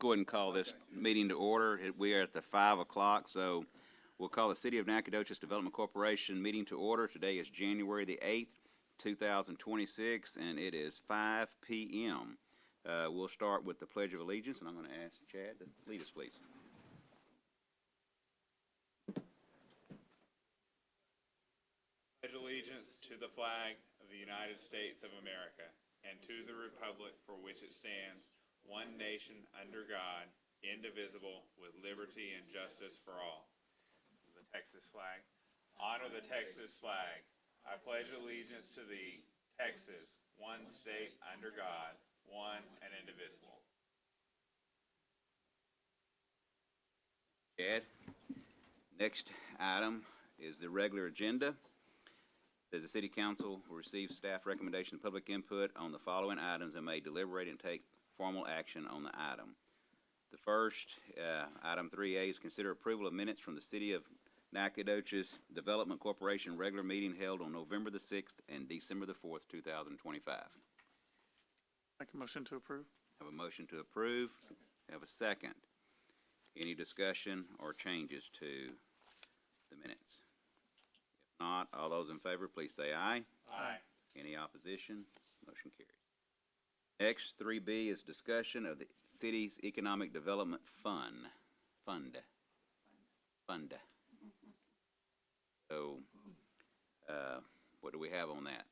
Go ahead and call this meeting to order. We are at the 5 o'clock, so we'll call the City of Nacogdoches Development Corporation meeting to order. Today is January the 8th, 2026, and it is 5 p.m. We'll start with the Pledge of Allegiance, and I'm going to ask Chad to lead us, please. Pledge allegiance to the flag of the United States of America and to the republic for which it stands, one nation under God, indivisible, with liberty and justice for all. The Texas flag. Honor the Texas flag. I pledge allegiance to thee, Texas, one state under God, one and indivisible. Chad. Next item is the regular agenda. It says the City Council will receive staff recommendation and public input on the following items and may deliberate and take formal action on the item. The first, item 3A, is consider approval of minutes from the City of Nacogdoches Development Corporation regular meeting held on November the 6th and December the 4th, 2025. Make a motion to approve. Have a motion to approve. Have a second. Any discussion or changes to the minutes? If not, all those in favor, please say aye. Aye. Any opposition? Motion carries. Next, 3B is discussion of the city's economic development fund. So, what do we have on that?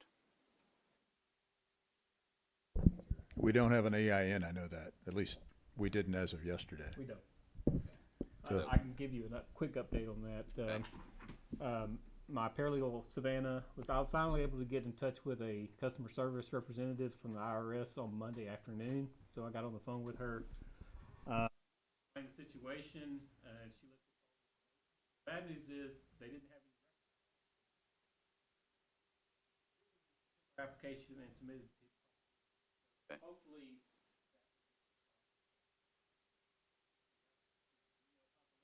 We don't have an EIN, I know that. At least we didn't as of yesterday. We don't. I can give you a quick update on that. Okay. My paralegal, Savannah, I was finally able to get in touch with a customer service representative from the IRS on Monday afternoon. So I got on the phone with her. Explained the situation. She looked at the bad news is they didn't have any application and submitted it. Okay. Hopefully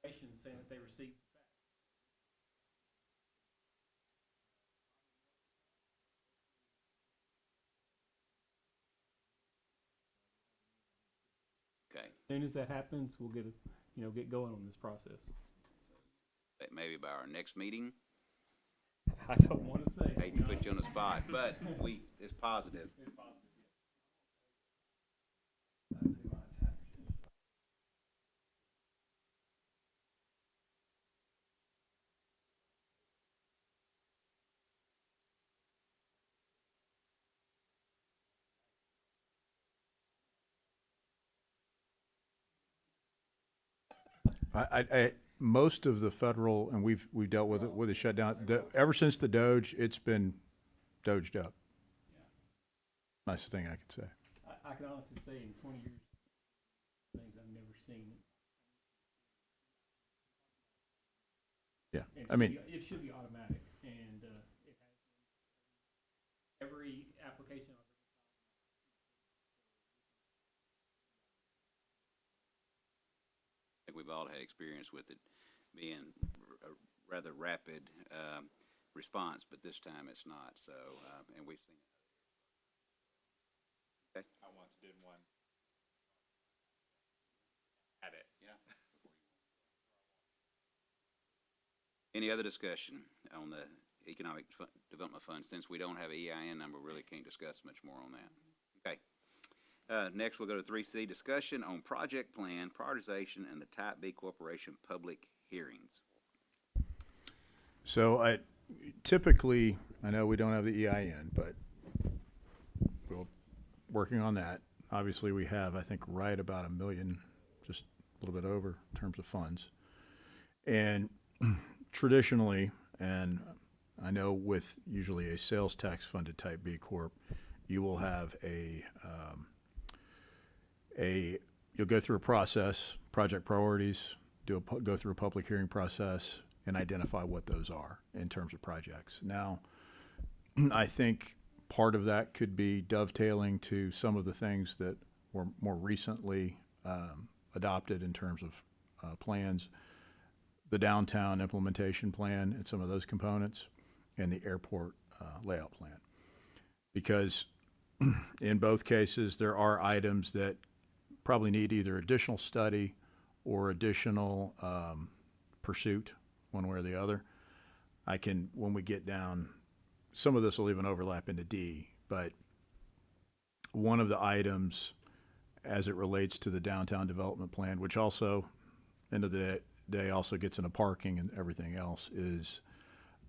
confirmation saying that they received the fax. Okay, As soon as that happens, we'll get going on this process. maybe by our next meeting. I don't want to say. I hate to put you on the spot, but it's positive. It's positive. Most of the federal, and we've dealt with it with the shutdown. Ever since the Doge, it's been doged up. Nicest thing I could say. I can honestly say in 20 years, things I've never seen. Yeah, And I mean, it should be automatic, and it has every application I've ever I think we've all had experience with it being a rather rapid response, but this time it's not. So, and we've seen it. Okay. I once did one. Had it. Yeah. Any other discussion on the Economic Development Fund? Since we don't have an EIN number, really can't discuss much more on that. Okay. Next, we'll go to 3C, discussion on project plan, prioritization, and the Type B Corporation public hearings. so typically, I know we don't have the EIN, but we're working on that. Obviously, we have, I think, right about $1 million, just a little bit over in terms of funds. And traditionally, and I know with usually a sales tax funded Type B Corp, you will have you'll go through a process, project priorities, go through a public hearing process, and identify what those are in terms of projects. Now, I think part of that could be dovetailing to some of the things that were more recently adopted in terms of plans, the downtown implementation plan and some of those components, and the airport layout plan. Because in both cases, there are items that probably need either additional study or additional pursuit, one way or the other. I can, when we get down, some of this will even overlap into D, but one of the items as it relates to the downtown development plan, which also, end of the day, also gets into parking and everything else, is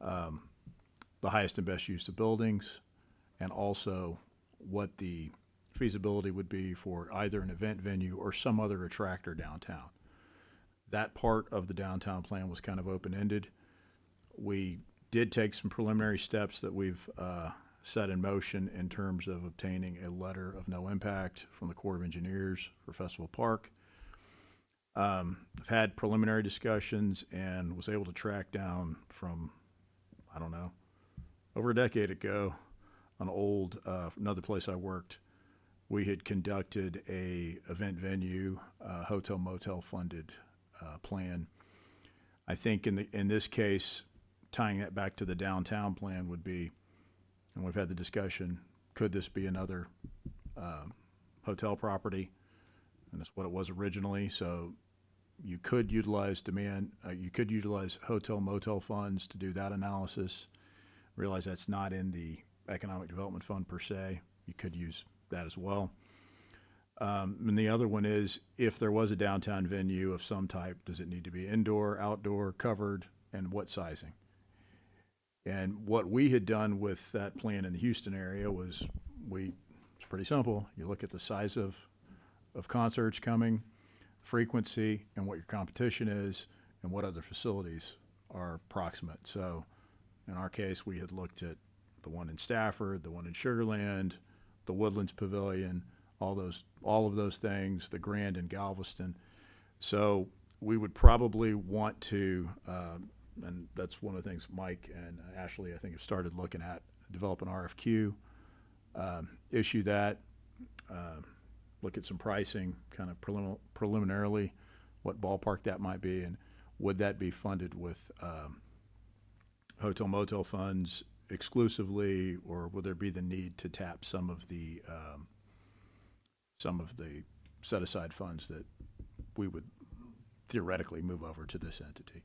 the highest and best use of buildings, and also what the feasibility would be for either an event venue or some other attractor downtown. That part of the downtown plan was kind of open-ended. We did take some preliminary steps that we've set in motion in terms of obtaining a letter of no impact from the Corps of Engineers for Festival Park. I've had preliminary discussions and was able to track down from, I don't know, over a decade ago, an old, another place I worked, we had conducted a event venue, hotel motel funded plan. I think in this case, tying that back to the downtown plan would be, and we've had the discussion, could this be another hotel property? And that's what it was originally. So you could utilize you could utilize hotel motel funds to do that analysis. Realize that's not in the economic development fund per se. You could use that as well. And the other one is, if there was a downtown venue of some type, does it need to be indoor, outdoor, covered, and what sizing? And what we had done with that plan in the Houston area was it's pretty simple. You look at the size of concerts coming, frequency, and what your competition is, and what other facilities are proximate. So in our case, we had looked at the one in Stafford, the one in Sugar Land, the Woodlands Pavilion, all of those things, the Grand in Galveston. So we would probably want to, and that's one of the things Mike and Ashley, I think, have started looking at, develop an RFQ, issue that, look at some pricing, kind of preliminarily, what ballpark that might be, and would that be funded with hotel motel funds exclusively, or will there be the need to tap some of the set aside funds that we would theoretically move over to this entity?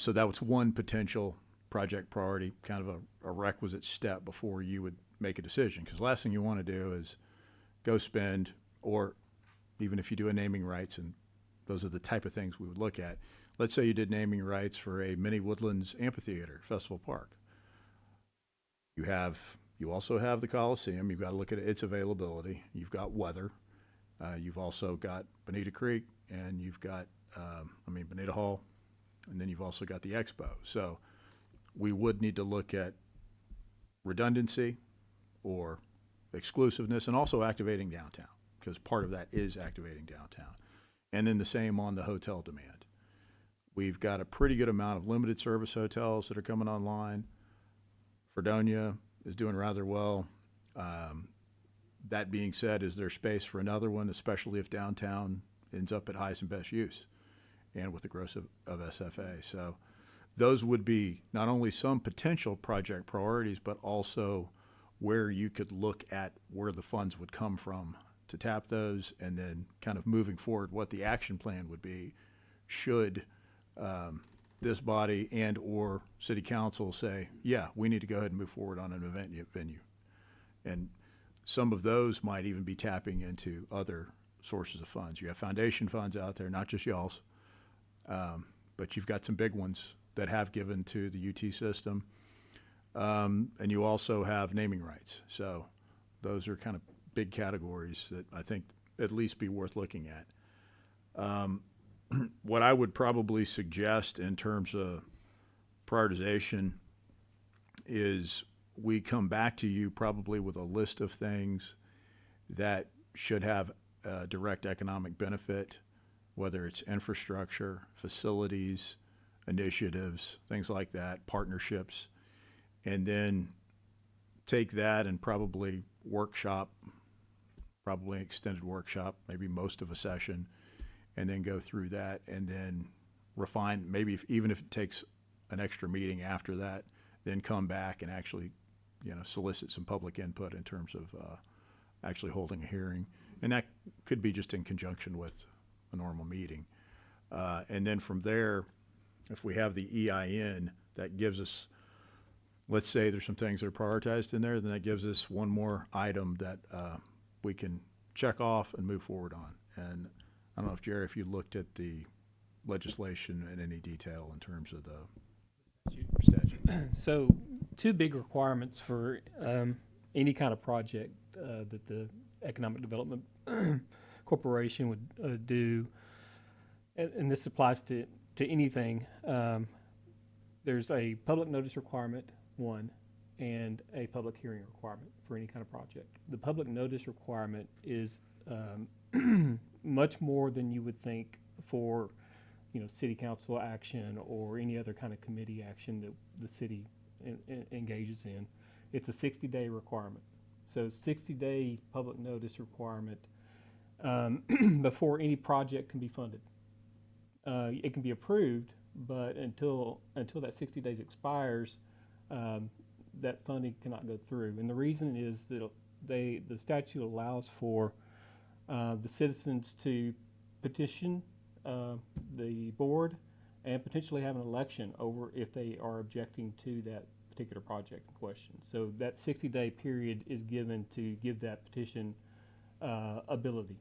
So that was one potential project priority, kind of a requisite step before you would make a decision. Because the last thing you want to do is go spend, or even if you do a naming rights, and those are the type of things we would look at. Let's say you did naming rights for a mini Woodlands Amphitheater, Festival Park. You also have the Coliseum. You've got to look at its availability. You've got weather. You've also got Bonita Creek, and you've got, Bonita Hall, and then you've also got the Expo. So we would need to look at redundancy or exclusiveness, and also activating downtown, because part of that is activating downtown. And then the same on the hotel demand. We've got a pretty good amount of limited service hotels that are coming online. Fredonia is doing rather well. That being said, is there space for another one, especially if downtown ends up at highest and best use and with the growth of SFA? So those would be not only some potential project priorities, but also where you could look at where the funds would come from to tap those, and then kind of moving forward what the action plan would be should this body and or city council say, yeah, we need to go ahead and move forward on an event venue. And some of those might even be tapping into other sources of funds. You have foundation funds out there, not just y'all's, but you've got some big ones that have given to the UT system. And you also have naming rights. So those are kind of big categories that I think at least be worth looking at. What I would probably suggest in terms of prioritization is we come back to you probably with a list of things that should have a direct economic benefit, whether it's infrastructure, facilities, initiatives, things like that, partnerships, and then take that and probably an extended workshop, maybe most of a session, and then go through that and then refine, maybe even if it takes an extra meeting after that, then come back and actually, solicit some public input in terms of actually holding a hearing. And could be just in conjunction with a normal meeting. And then from there, if we have the EIN, that gives us, let's say there's some things that are prioritized in there, then that gives us one more item that we can check off and move forward on. And I don't know if, Jerry, if you looked at the legislation in any detail in terms of the statute. So, two big requirements for any kind of project that the Economic Development Corporation would do, and this applies to anything. There's a public notice requirement, one, and a public hearing requirement for any kind of project. The public notice requirement is much more than you would think for, city council action or any other kind of committee action that the city engages in. It's a 60-day requirement. So 60-day public notice requirement before any project can be funded. It can be approved, but until that 60 days expires, that funding cannot go through. And the reason is that the statute allows for the citizens to petition the board and potentially have an election over if they are objecting to that particular project in question. So that 60-day period is given to give that petition ability.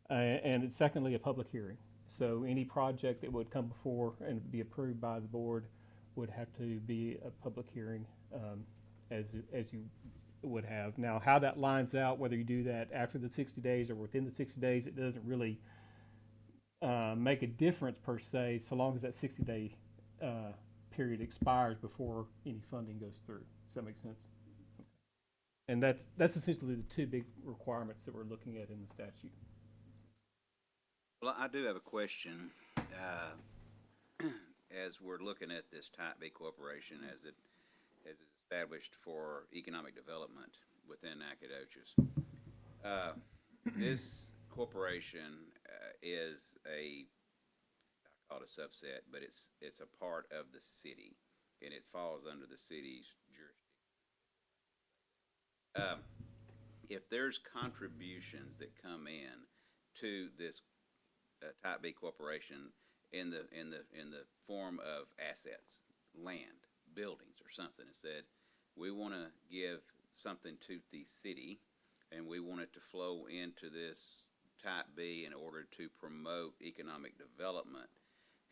And it's secondly a public hearing. So any project that would come before and be approved by the board would have to be a public hearing, as you would have. Now, how that lines out, whether you do that after the 60 days or within the 60 days, it doesn't really make a difference per se, so long as that 60-day period expires before any funding goes through. Does that make sense? And that's essentially the two big requirements that we're looking at in the statute. Well, I do have a question. As we're looking at this Type B corporation as it is established for economic development within Nacogdoches, this corporation is I call it a subset, but it's a part of the city, and it falls under the city's jurisdiction. If there's contributions that come in to this Type B corporation in the form of assets, land, buildings, or something, and said, we want to give something to the city, and we want it to flow into this Type B in order to promote economic development.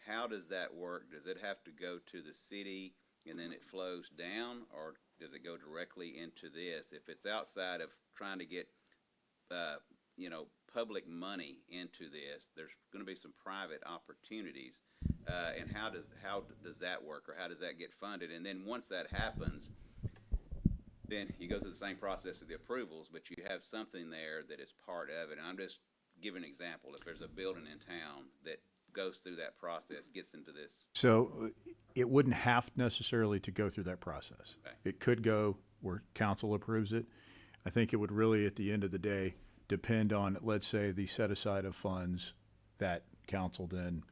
How does that work? Does it have to go to the city and then it flows down, or does it go directly into this? If it's outside of trying to get public money into this, there's going to be some private opportunities. And how does that work, or how does that get funded? And then once that happens, then you go through the same process of the approvals, but you have something there that is part of it. And I'm just giving an example. If there's a building in town that goes through that process, gets into this. So it wouldn't have necessarily to go through that process. Okay. It could go where council approves it. I think it would really, at the end of the day, depend on, let's say, the set aside of funds that council then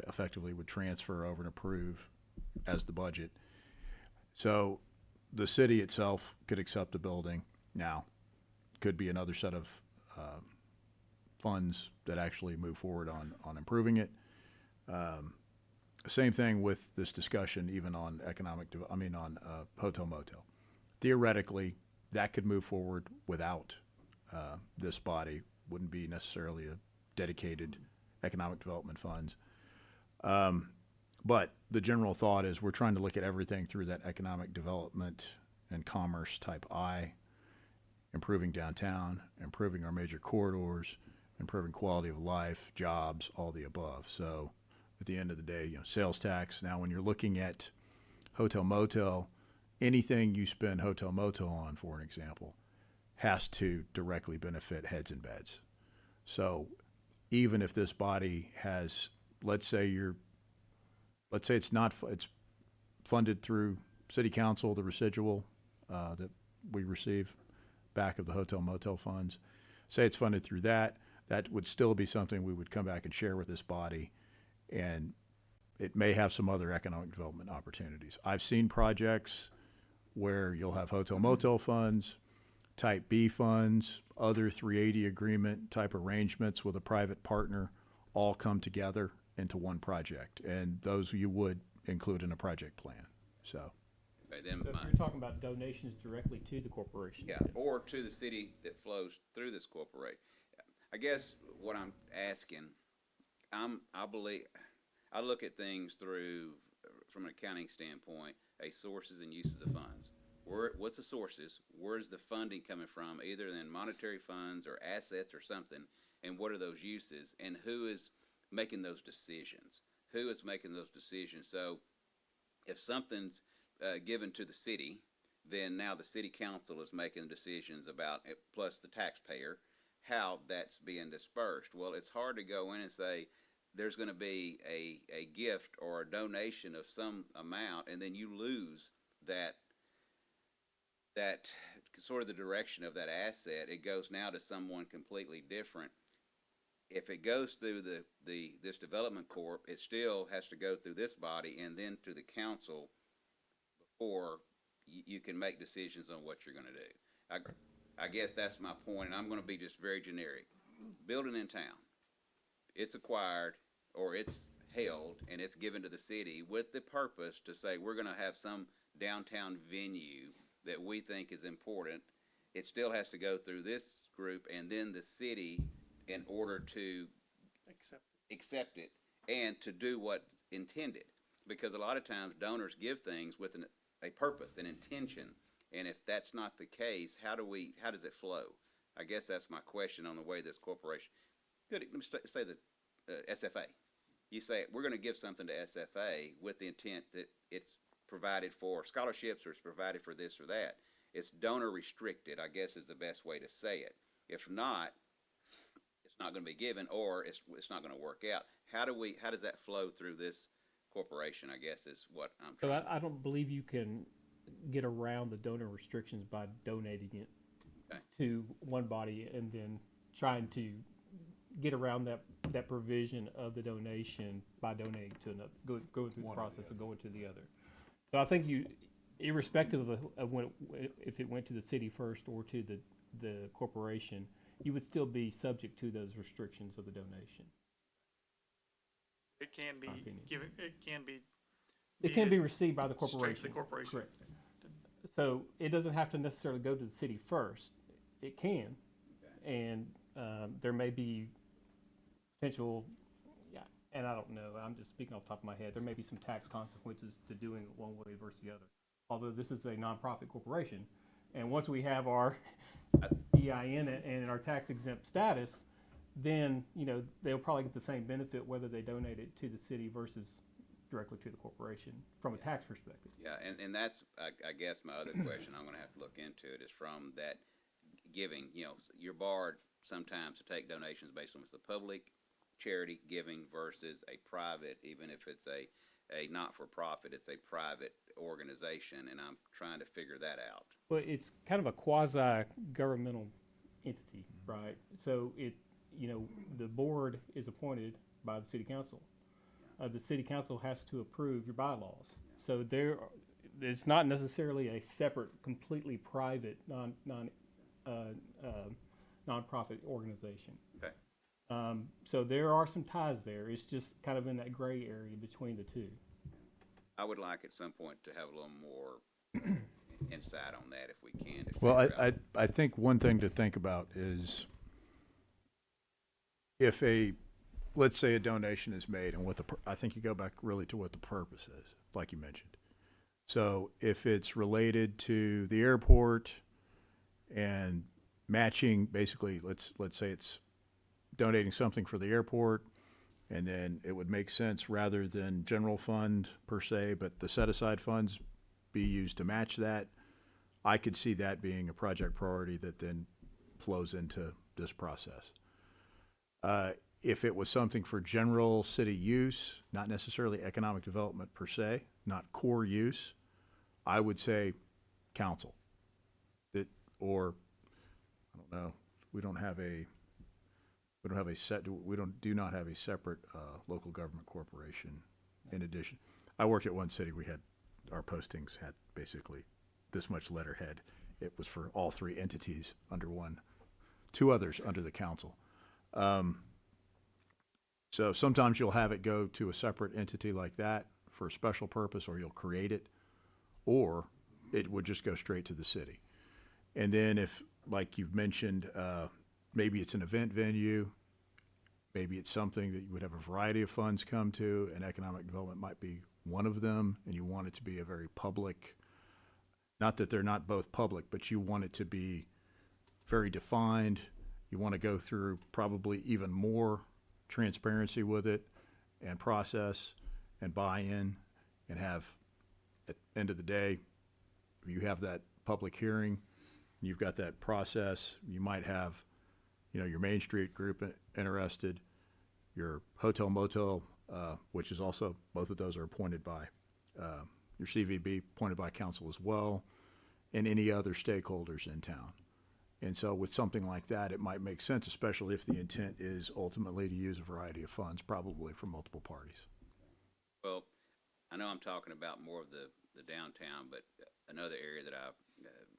effectively would transfer over and approve as the budget. So the city itself could accept a building. Now, could be another set of funds that actually move forward on improving it. Same thing with this discussion, even on hotel motel. Theoretically, that could move forward without this body. Wouldn't be necessarily a dedicated economic development funds. But the general thought is we're trying to look at everything through that economic development and commerce type eye, improving downtown, improving our major corridors, improving quality of life, jobs, all the above. So at the end of the day, sales tax. Now, when you're looking at hotel motel, anything you spend hotel motel on, for an example, has to directly benefit heads and beds. So even if this body has, let's say it's funded through city council, the residual that we receive back of the hotel motel funds, say it's funded through that would still be something we would come back and share with this body, and it may have some other economic development opportunities. I've seen projects where you'll have hotel motel funds type B funds, other 380 agreement type arrangements with a private partner all come together into one project. And those you would include in a project plan. So, Okay, then So if my, you're talking about donations directly to the corporation. yeah, or to the city that flows through this corporation. I guess what I'm asking, I believe, I look at things through, from an accounting standpoint, sources and uses of funds. What's the sources? Where's the funding coming from, either in monetary funds or assets or something? And what are those uses? And who is making those decisions? Who is making those decisions? So if something's given to the city, then now the city council is making decisions about it, plus the taxpayer, how that's being dispersed. Well, it's hard to go in and say there's going to be a gift or a donation of some amount, and then you lose that sort of the direction of that asset. It goes now to someone completely different. If it goes through this development corp, it still has to go through this body and then to the council before you can make decisions on what you're going to do. I guess that's my point, and I'm going to be just very generic. Building in town, it's acquired or it's held and it's given to the city with the purpose to say we're going to have some downtown venue that we think is important. It still has to go through this group and then the city in order to accept it and to do what's intended. Because a lot of times donors give things with a purpose, an intention, and if that's not the case, how does it flow? I guess that's my question on the way this corporation. Good. Let me say the SFA. You say we're going to give something to SFA with the intent that it's provided for scholarships or it's provided for this or that. It's donor restricted, I guess, is the best way to say it. If not, it's not going to be given, or it's not going to work out. How does that flow through this corporation, I guess, is what I'm So trying. I don't believe you can get around the donor restrictions by donating it Okay. to one body and then trying to get around that provision of the donation by donating to another, going through the process of going to the other. So I think you, irrespective of when if it went to the city first or to the corporation, you would still be subject to those restrictions of the donation. It can be My opinion. given, it can be. It can be deeded received by the straight corporation. to the corporation. Correct. So it doesn't have to necessarily go to the city first. It can, and there may be potential. Yeah, and I don't know. I'm just speaking off the top of my head. There may be some tax consequences to doing it one way versus the other. Although this is a nonprofit corporation, and once we have our EIN and our tax exempt status, then they'll probably get the same benefit whether they donate it to the city versus directly to the corporation from a tax perspective. Yeah, and that's, I guess, my other question I'm going to have to look into it is from that giving. You're barred sometimes to take donations based on it's a public charity giving versus a private, even if it's a not-for-profit, it's a private organization, and I'm trying to figure that out. But it's kind of a quasi-governmental entity, right? So the board is appointed by the city council. The city council has to approve your bylaws. So it's not necessarily a separate, completely private, nonprofit organization. Okay. So there are some ties there. It's just kind of in that gray area between the two. I would like at some point to have a little more insight on that if we can. well, I think one thing to think about is if let's say a donation is made and I think you go back really to what the purpose is, like you mentioned. So if it's related to the airport and matching, basically, let's say it's donating something for the airport, and then it would make sense rather than general fund per se, but the set-aside funds be used to match that. I could see that being a project priority that then flows into this process. If it was something for general city use, not necessarily economic development per se, not core use, I would say council. Or I don't know. We do not have a separate local government corporation. In addition, I worked at one city. We had our postings had basically this much letterhead, It was for all three entities under one, two others under the council. So sometimes you'll have it go to a separate entity like that for a special purpose, or you'll create it, or it would just go straight to the city. And then if, like you've mentioned, maybe it's an event venue, maybe it's something that you would have a variety of funds come to, and economic development might be one of them, and you want it to be a very public, not that they're not both public, but you want it to be very defined. You want to go through probably even more transparency with it and process and buy-in, and have, at the end of the day, you have that public hearing, you've got that process, you might have, your Main Street group interested, your hotel motel, which is also, both of those are appointed by, your CVB appointed by council as well, and any other stakeholders in town. And so with something like that, it might make sense, especially if the intent is ultimately to use a variety of funds, probably from multiple parties. Well, I know I'm talking about more of the downtown, but another area that I've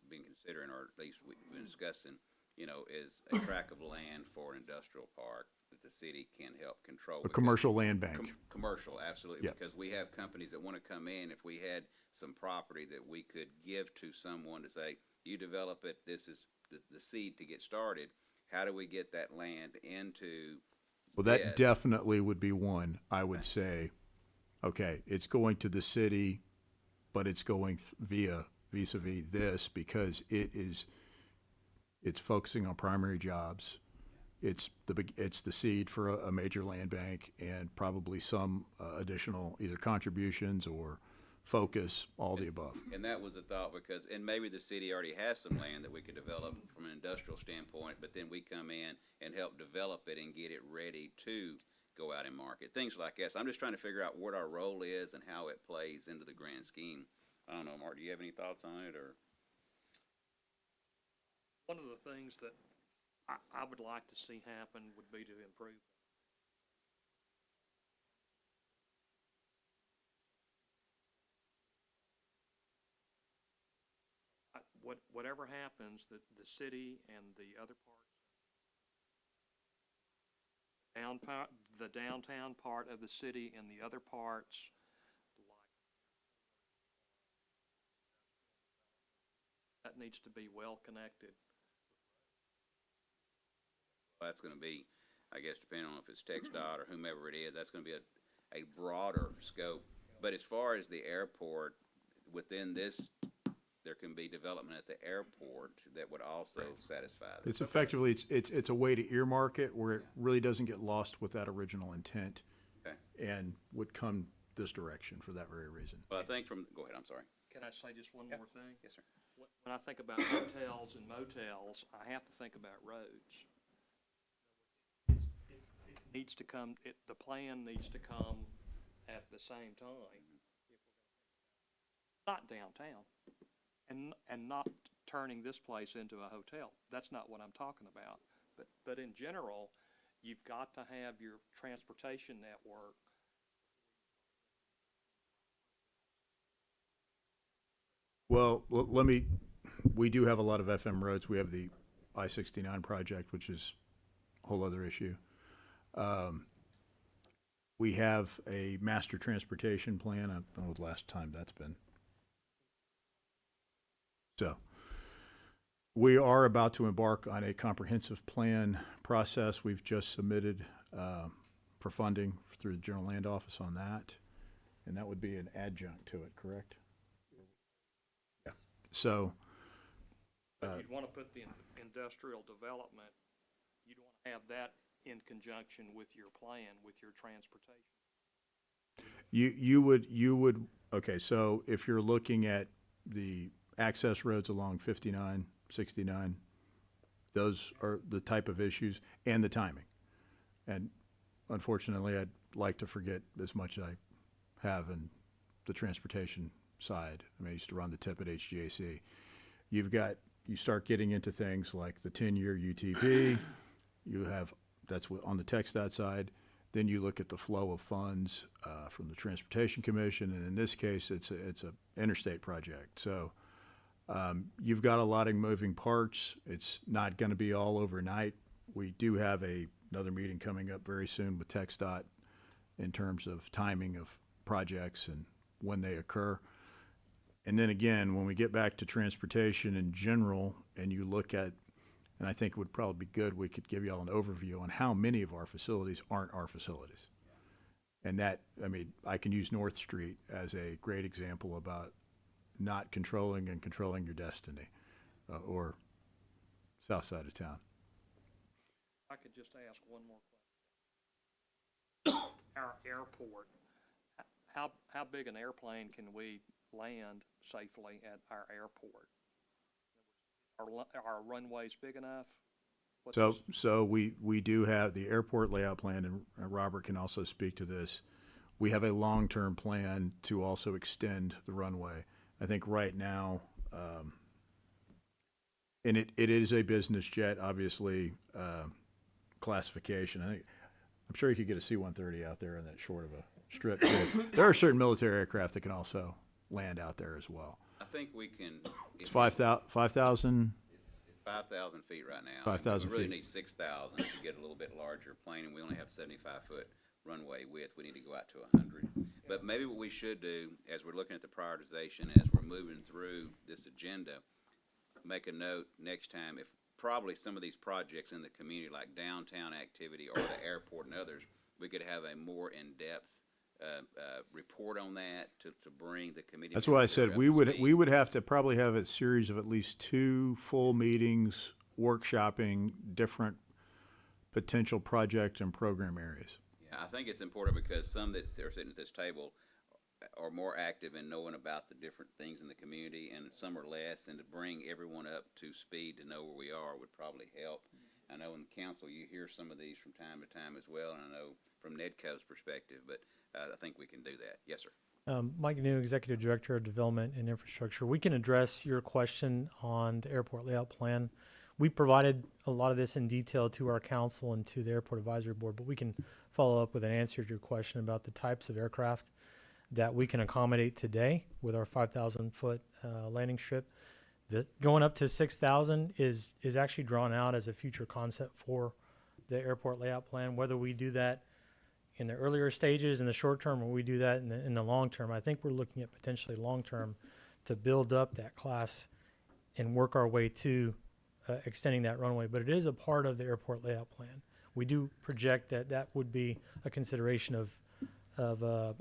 been considering, or at least we've been discussing, is a tract of land for an industrial park that the city can help control. A commercial land bank. Commercial, absolutely, Yep. because we have companies that want to come in. If we had some property that we could give to someone to say, you develop it, this is the seed to get started, how do we get that land into? Well, that this? definitely would be one, I would say, okay, it's going to the city, but it's going vis-a-vis this, because it's focusing on primary jobs. It's the seed for a major land bank, and probably some additional either contributions or focus, all the above. And that was the thought, because, and maybe the city already has some land that we could develop from an industrial standpoint, but then we come in and help develop it and get it ready to go out and market, things like that. So I'm just trying to figure out what our role is and how it plays into the grand scheme. I don't know, Mark, do you have any thoughts on it, or? One of the things that I would like to see happen would be to improve. Whatever happens, the city and the other parts, the downtown part of the city and the other parts, that needs to be well connected. That's going to be, I guess, depending on if it's TxDOT or whomever it is, that's going to be a broader scope. But as far as the airport, within this, there can be development at the airport that would also satisfy this. It's effectively, it's a way to earmark it where it really doesn't get lost with that original intent, Okay. and would come this direction for that very reason. Well, I think go ahead, I'm sorry. Can I say just one more thing? Yes, sir. When I think about hotels and motels, I have to think about roads. It needs to come, the plan needs to come at the same time. Not downtown, and not turning this place into a hotel. That's not what I'm talking about. But in general, you've got to have your transportation network. Well, we do have a lot of FM roads. We have the I-69 project, which is a whole other issue. We have a master transportation plan. I don't know the last time that's been. So we are about to embark on a comprehensive plan process. We've just submitted for funding through the General Land Office on that, and that would be an adjunct to it, correct? Yeah. So But you'd want to put the industrial development, you'd want to have that in conjunction with your plan, with your transportation. you would, okay, so if you're looking at the access roads along 59, 69, those are the type of issues, and the timing. And unfortunately, I'd like to forget as much as I have in the transportation side. I mean, I used to run the tip at HGAC. You start getting into things like the 10-year UTP. That's on the TxDOT side. Then you look at the flow of funds from the Transportation Commission, and in this case, it's a interstate project. So You've got a lot of moving parts. It's not going to be all overnight. We do have another meeting coming up very soon with TxDOT in terms of timing of projects and when they occur. And then again, when we get back to transportation in general, and you look at, and I think it would probably be good, we could give you all an overview on how many of our facilities aren't our facilities. And that, I mean, I can use North Street as a great example about not controlling and controlling your destiny, or south side of town. I could just ask one more question. Our airport, how big an airplane can we land safely at our airport? Are our runways big enough? So we do have the airport layout plan, and Robert can also speak to this. We have a long-term plan to also extend the runway. I think right now, and it is a business jet, obviously, classification. I'm sure you could get a C-130 out there in that short of a strip too. There are certain military aircraft that can also land out there as well. I think we can. It's 5,000. 5,000 feet right now. 5,000 We really feet. need 6,000 to get a little bit larger plane, and we only have 75-foot runway width. We need to go out to 100. But maybe what we should do, as we're looking at the prioritization, as we're moving through this agenda, make a note next time, if probably some of these projects in the community, like downtown activity or the airport and others, we could have a more in-depth report on that to bring the committee. That's what I said. up We to would speed. have to probably have a series of at least 2 full meetings, workshopping different potential project and program areas. Yeah, I think it's important because some that are sitting at this table are more active in knowing about the different things in the community, and some are less, and to bring everyone up to speed to know where we are would probably help. I know in the council you hear some of these from time to time as well, and I know from NEDCO's perspective, but I think we can do that. Yes, sir. Mike New, Executive Director of Development and Infrastructure. We can address your question on the airport layout plan. We provided a lot of this in detail to our council and to the Airport Advisory Board, but we can follow up with an answer to your question about the types of aircraft that we can accommodate today with our 5,000-foot landing strip. Going up to 6,000 is actually drawn out as a future concept for the airport layout plan. Whether we do that in the earlier stages in the short term, or we do that in the long term, I think we're looking at potentially long term to build up that class and work our way to extending that runway. But it is a part of the airport layout plan. We do project that would be a consideration of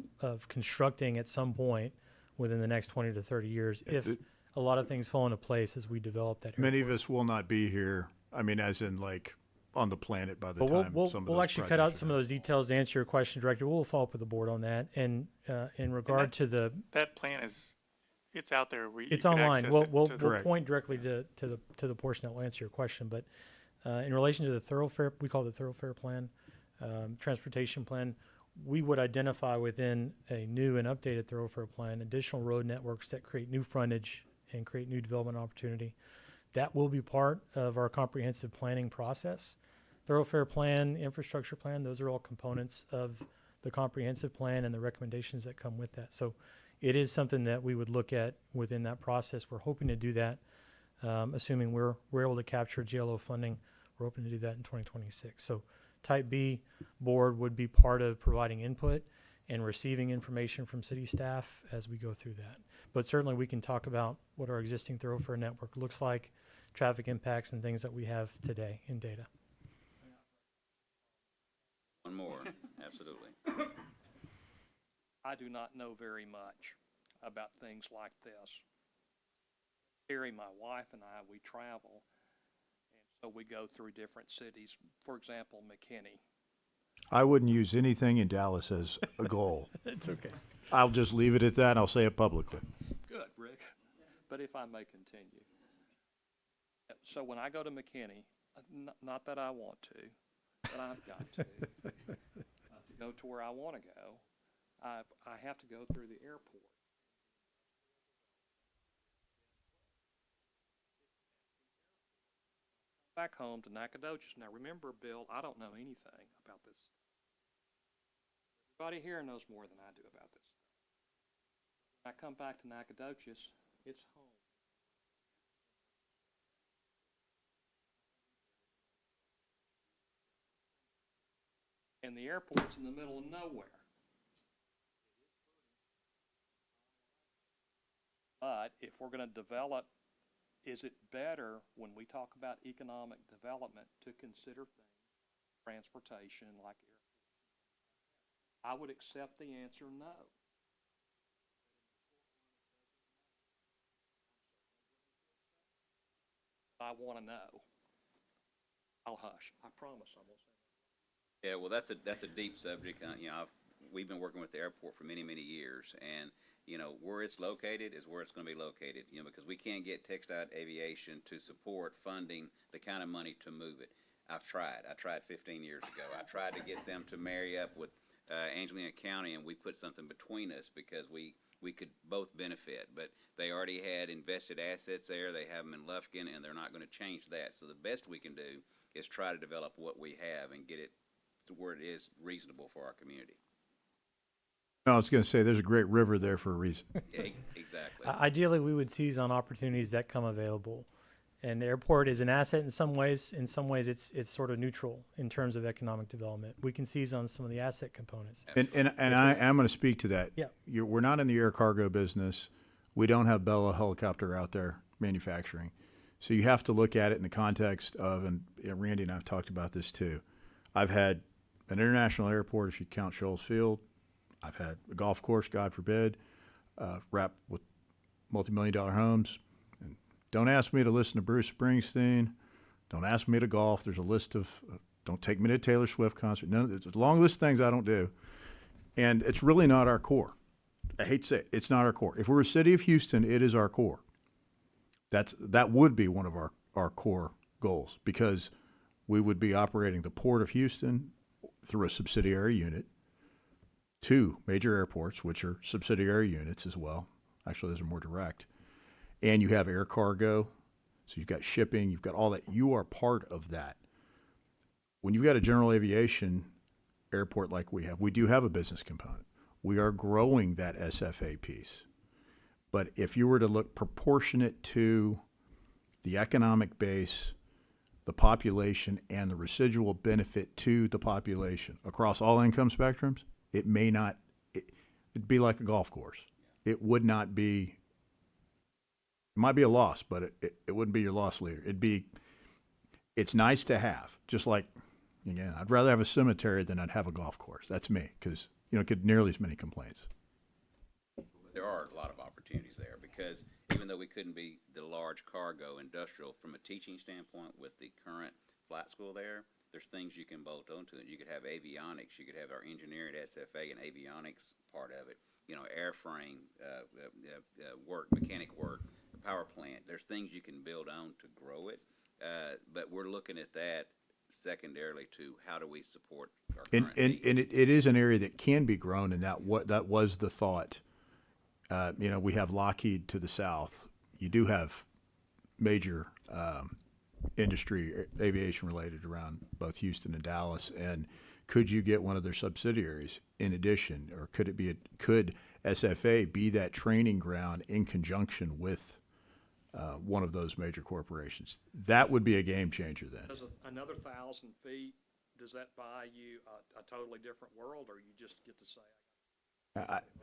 constructing at some point within the next 20 to 30 years if a lot of things fall into place as we develop that airport. Many of us will not be here. I mean, as in like on the planet by the But time we'll some of we'll those actually cut out projects some are of those details to answer your question, Director. We'll follow up with the board on that. And in regard to the, That plan it's out there. it's online. We'll Correct. point directly to the portion that will answer your question. But in relation to the thoroughfare, we call it the thoroughfare plan, transportation plan, we would identify within a new and updated thoroughfare plan additional road networks that create new frontage and create new development opportunity. That will be part of our comprehensive planning process. Thoroughfare plan, infrastructure plan, those are all components of the comprehensive plan and the recommendations that come with that. So it is something that we would look at within that process. We're hoping to do that, assuming we're able to capture GLO funding. We're hoping to do that in 2026. So Type B board would be part of providing input and receiving information from city staff as we go through that. But certainly we can talk about what our existing thoroughfare network looks like, traffic impacts, and things that we have today in data. One more, absolutely. I do not know very much about things like this. Terry, my wife, and I, we travel, and so we go through different cities. For example, McKinney. I wouldn't use anything in Dallas as a goal. It's okay. I'll just leave it at that, and I'll say it publicly. Good, Rick. But if I may continue. So when I go to McKinney, not that I want to, but I've got to go to where I want to go, I have to go through the airport. Back home to Nacogdoches. Now remember, Bill, I don't know anything about this. Everybody here knows more than I do about this. When I come back to Nacogdoches, it's home. And the airport's in the middle of nowhere. But if we're gonna develop, is it better when we talk about economic development to consider things, transportation, like airports? I would accept the answer no. I wanna know. I'll hush. I promise I won't say. Yeah, well, that's a deep subject. We've been working with the airport for many, many years, and where it's located is where it's going to be located. Because we can't get Textile Aviation to support funding the kind of money to move it. I've tried. I tried 15 years ago. I tried to get them to marry up with Angelina County, and we put something between us because we could both benefit. But they already had invested assets there. They have them in Lufkin, and they're not going to change that. So the best we can do is try to develop what we have and get it to where it is reasonable for our community. No, I was going to say there's a great river there for a reason. Yeah, exactly. Ideally, we would seize on opportunities that come available. And the airport is an asset in some ways. In some ways, it's sort of neutral in terms of economic development. We can seize on some of the asset components. And I am going to speak to that. Yeah. We're not in the air cargo business. We don't have Bella Helicopter out there manufacturing. So you have to look at it in the context of, and Randy and I have talked about this too. I've had an international airport, if you count Shoals Field. I've had a golf course, God forbid, wrapped with multi-million-dollar homes. And don't ask me to listen to Bruce Springsteen. Don't ask me to golf. There's a list of, don't take me to a Taylor Swift concert. There's a long list of things I don't do. And it's really not our core. I hate to say it, it's not our core. If we're a city of Houston, it is our core. That would be one of our core goals, because we would be operating the Port of Houston through a subsidiary unit, 2 major airports, which are subsidiary units as well. Actually, those are more direct. And you have air cargo, so you've got shipping, you've got all that. You are part of that. When you've got a general aviation airport like we have, we do have a business component. We are growing that SFA piece. But if you were to look proportionate to the economic base, the population, and the residual benefit to the population across all income spectrums, it may not, it'd be like a golf course. It would not be, it might be a loss, but it wouldn't be your loss leader. It's nice to have, just like, again, I'd rather have a cemetery than I'd have a golf course. That's me, because, get nearly as many complaints. There are a lot of opportunities there, because even though we couldn't be the large cargo industrial from a teaching standpoint with the current flight school there's things you can bolt onto it. You could have avionics. You could have our engineering SFA and avionics part of it. Airframe work, mechanic work, power plant. There's things you can build on to grow it. But we're looking at that secondarily to how do we support our current needs. And it is an area that can be grown, and that was the thought. We have Lockheed to the south. You do have major industry, aviation related, around both Houston and Dallas. And could you get one of their subsidiaries in addition, or could SFA be that training ground in conjunction with one of those major corporations? That would be a game changer then. Does another 1,000 feet, does that buy you a totally different world, or you just get to say?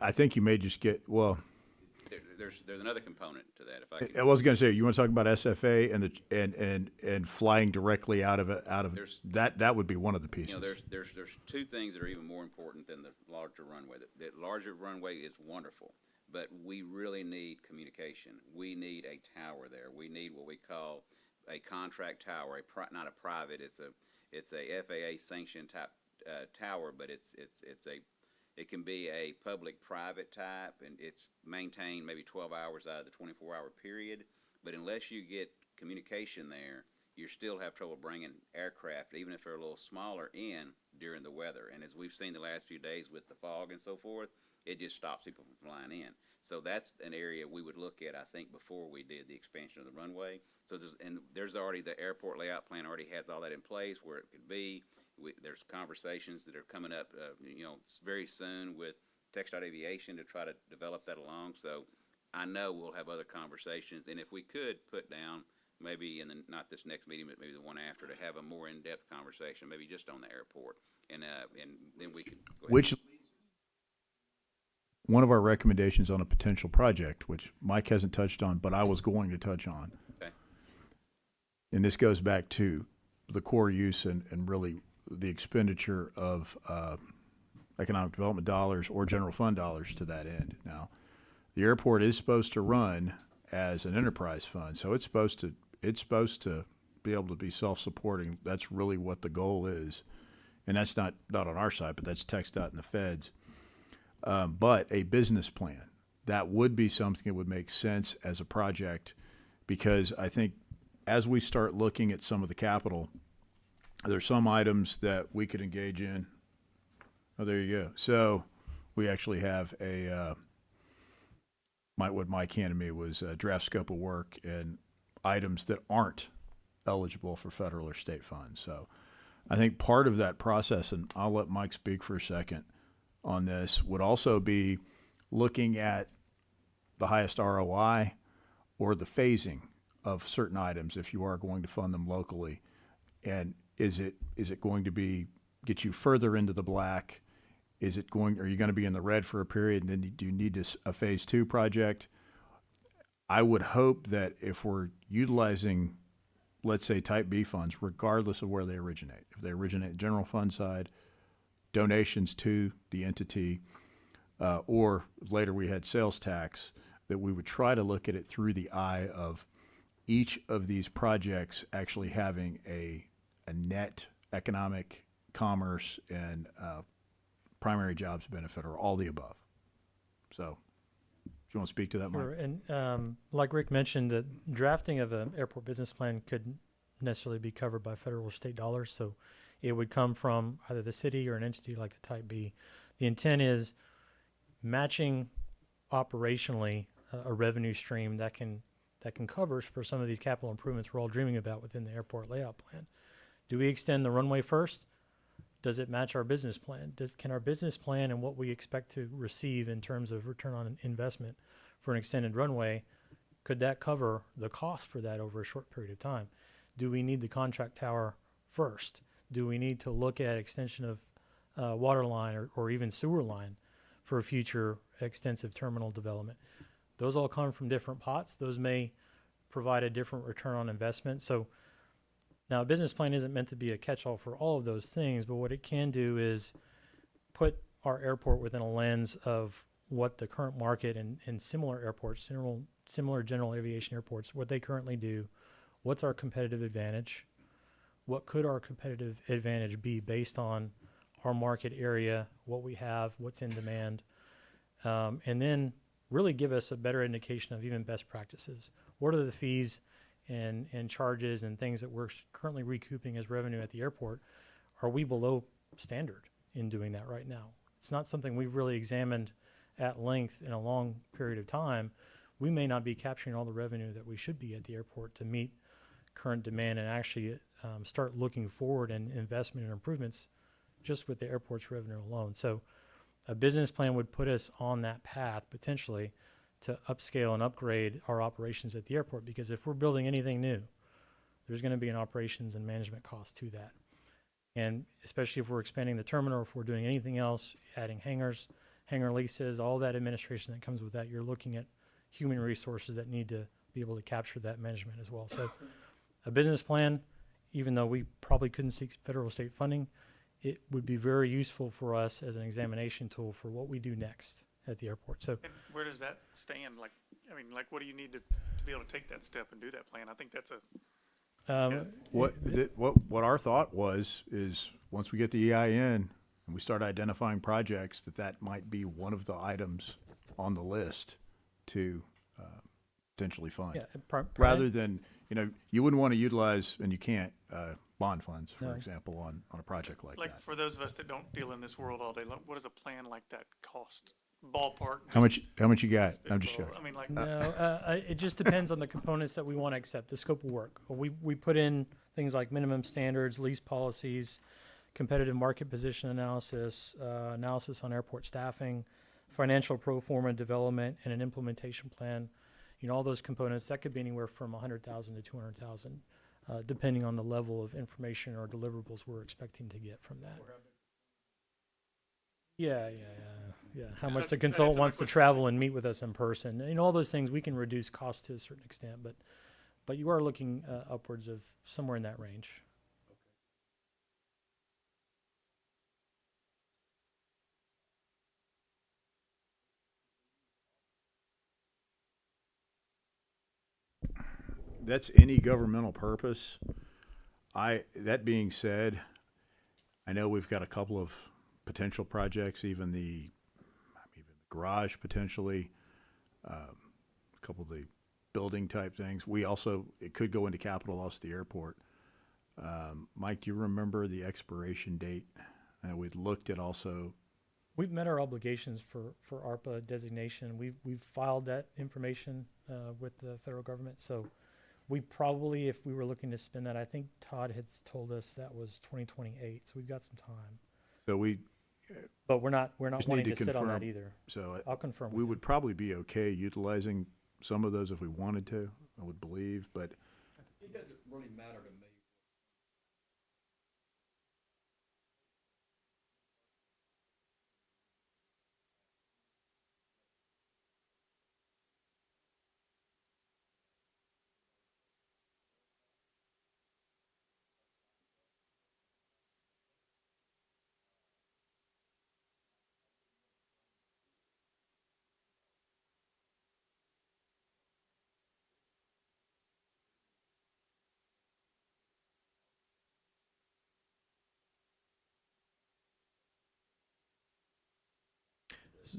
I think you may just get, well, There's another component to that. If I could, I was going to say, you want to talk about SFA and flying directly out of that would be one of the pieces. there's 2 things that are even more important than the larger runway. The larger runway is wonderful, but we really need communication. We need a tower there. We need what we call a contract tower, not a private. It's a FAA sanctioned type tower, but it can be a public-private type, and it's maintained maybe 12 hours out of the 24-hour period. But unless you get communication there, you still have trouble bringing aircraft, even if they're a little smaller, in during the weather. And as we've seen the last few days with the fog and so forth, it just stops people from flying in. So that's an area we would look at, I think, before we did the expansion of the runway. So there's already the airport layout plan already has all that in place where it could be. There's conversations that are coming up, very soon with Textile Aviation to try to develop that along. So I know we'll have other conversations, and if we could put down maybe not this next meeting, but maybe the one after, to have a more in-depth conversation, maybe just on the airport, and then we could go ahead. Which, one of our recommendations on a potential project, which Mike hasn't touched on, but I was going to touch on. Okay. And this goes back to the core use and really the expenditure of economic development dollars or general fund dollars to that end. Now, the airport is supposed to run as an enterprise fund, so it's supposed to be able to be self-supporting. That's really what the goal is, and that's not on our side, but that's TxDOT and the feds. But a business plan, that would be something that would make sense as a project, because I think as we start looking at some of the capital, there's some items that we could engage in. Oh, there you go. So we actually have what Mike handed me was a draft scope of work and items that aren't eligible for federal or state funds. So I think part of that process, and I'll let Mike speak for a second on this, would also be looking at the highest ROI or the phasing of certain items if you are going to fund them locally. And is it going to get you further into the black? Are you going to be in the red for a period, and then do you need a phase 2 project? I would hope that if we're utilizing, let's say, type B funds, regardless of where they originate, if they originate general fund side, donations to the entity, or later we had sales tax, that we would try to look at it through the eye of each of these projects actually having a net economic, commerce, and primary jobs benefit, or all the above. So, do you want to speak to that, Mike? Sure. And like Rick mentioned, the drafting of an airport business plan couldn't necessarily be covered by federal or state dollars, so it would come from either the city or an entity like the Type B. The intent is matching operationally a revenue stream that can cover for some of these capital improvements we're all dreaming about within the airport layout plan. Do we extend the runway first? Does it match our business plan? Can our business plan and what we expect to receive in terms of return on investment for an extended runway, could that cover the cost for that over a short period of time? Do we need the contract tower first? Do we need to look at extension of water line or even sewer line for future extensive terminal development? Those all come from different pots. Those may provide a different return on investment. So now, a business plan isn't meant to be a catch-all for all of those things, but what it can do is put our airport within a lens of what the current market and similar airports, similar general aviation airports, what they currently do, what's our competitive advantage, what could our competitive advantage be based on our market area, what we have, what's in demand, and then really give us a better indication of even best practices. What are the fees and charges and things that we're currently recouping as revenue at the airport? Are we below standard in doing that right now? It's not something we've really examined at length in a long period of time. We may not be capturing all the revenue that we should be at the airport to meet current demand and actually start looking forward in investment and improvements just with the airport's revenue alone. So a business plan would put us on that path potentially to upscale and upgrade our operations at the airport, because if we're building anything new, there's going to be an operations and management cost to that. And especially if we're expanding the terminal, if we're doing anything else, adding hangars, hangar leases, all that administration that comes with that, you're looking at human resources that need to be able to capture that management as well. So a business plan, even though we probably couldn't seek federal or state funding, it would be very useful for us as an examination tool for what we do next at the airport. So And where does that stand? What do you need to be able to take that step and do that plan? I think that's What our thought is once we get the EIN and we start identifying projects, that might be one of the items on the list to potentially fund. yeah, Rather than, you wouldn't want to utilize, and you can't, bond funds, for No. example, on a project like that. for those of us that don't deal in this world all day long, what does a plan like that cost? Ballpark? How much you got? I'm just joking. I mean, no, it just depends on the components that we want to accept, the scope of work. We put in things like minimum standards, lease policies, competitive market position analysis, analysis on airport staffing, financial pro forma development, and an implementation plan. all those components, that could be anywhere from 100,000 to 200,000, depending on the level of information or deliverables we're expecting to get from that. Yeah. How much the That answers consultant my wants to question. travel and meet with us in person, all those things, we can reduce costs to a certain extent, but you are looking upwards of somewhere in that range. That's any governmental purpose. That being said, I know we've got a couple of potential projects, even the garage potentially, a couple of the building type things. It could go into capital loss at the airport. Mike, do you remember the expiration date? I know we'd looked at also. We've met our obligations for ARPA designation. We've filed that information with the federal government. So we probably, if we were looking to spend that, I think Todd had told us that was 2028. So we've got some time. So But we're not just wanting need to sit on that confirm. either. So I'll confirm. we with would probably be okay utilizing some of those if we wanted to, I would believe, but It doesn't really matter to me.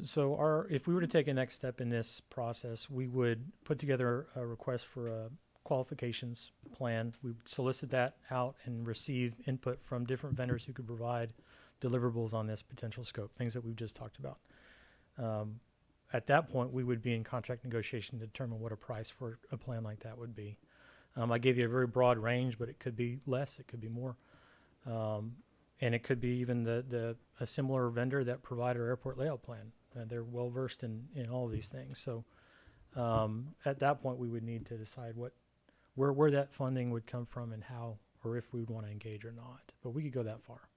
So if we were to take a next step in this process, we would put together a request for a qualifications plan. We would solicit that out and receive input from different vendors who could provide deliverables on this potential scope, things that we've just talked about. At that point, we would be in contract negotiation to determine what a price for a plan like that would be. I gave you a very broad range, but it could be less, it could be more. And it could be even a similar vendor that provided our airport layout plan. They're well versed in all of these things. So at that point, we would need to decide where that funding would come from and how, or if we would want to engage or not. But we could go that far.